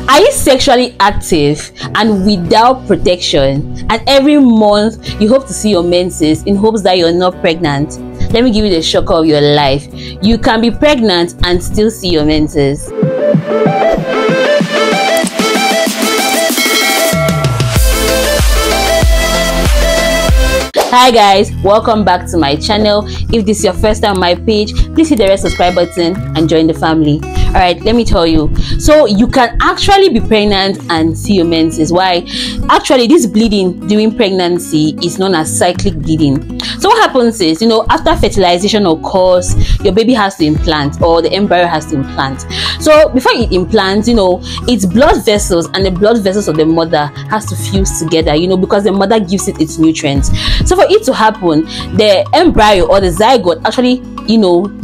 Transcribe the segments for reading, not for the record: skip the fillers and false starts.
Are you sexually active and without protection, and every month you hope to see your menses in hopes that you're not pregnant? Let me give you the shocker of your life. You can be pregnant and still see your menses. Hi guys, welcome back to my channel. If this is your first time on my page, please hit the red subscribe button and join the family. All right, let me tell you. So you can actually be pregnant and see your menses. Why? Actually, this bleeding during pregnancy is known as cyclic bleeding. So what happens is, after fertilization occurs, your baby has to implant, or the embryo has to implant. So before it implants, its blood vessels and the blood vessels of the mother has to fuse together, because the mother gives it its nutrients. So for it to happen, the embryo or the zygote actually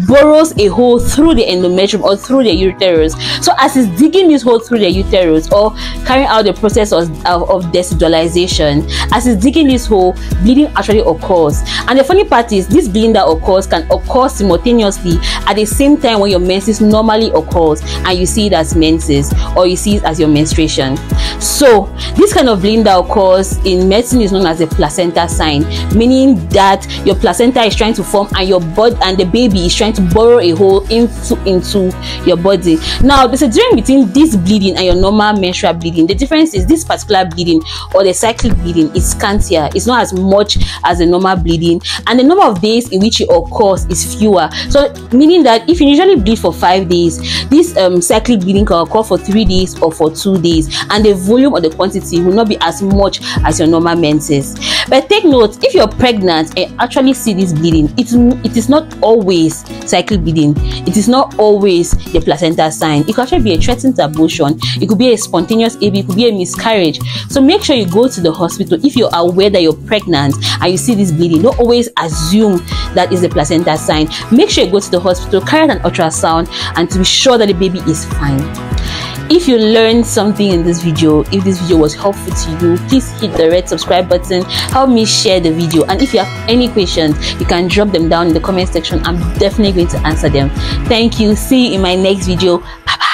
borrows a hole through the endometrium or through the uterus. So as it's digging this hole through the uterus or carrying out the process of desudalization, as it's digging this hole, bleeding actually occurs. And the funny part is, this bleeding that occurs can occur simultaneously at the same time when your menses normally occurs, and you see it as menses or you see it as your menstruation. So this kind of bleeding that occurs in medicine is known as a placenta sign, meaning that your placenta is trying to form and your body and the baby is trying to burrow a hole into your body. Now there's a difference between this bleeding and your normal menstrual bleeding. The difference is this particular bleeding, or the cyclic bleeding, is scantier. It's not as much as the normal bleeding, and the number of days in which it occurs is fewer. So meaning that if you usually bleed for 5 days, this cyclic bleeding can occur for 3 days or for 2 days, and the volume or the quantity will not be as much as your normal menses. But take note, if you're pregnant and actually see this bleeding, it is not always cyclic bleeding. It is not always the placenta sign. It could actually be a threatened abortion. It could be a spontaneous AB. It could be a miscarriage. So make sure you go to the hospital if you're aware that you're pregnant and you see this bleeding. Don't always assume that is the placenta sign. Make sure you go to the hospital, carry out an ultrasound, and to be sure that the baby is fine. If you learned something in this video, if this video was helpful to you, please hit the red subscribe button. Help me share the video, and if you have any questions, you can drop them down in the comment section. I'm definitely going to answer them. Thank you. See you in my next video. Bye bye.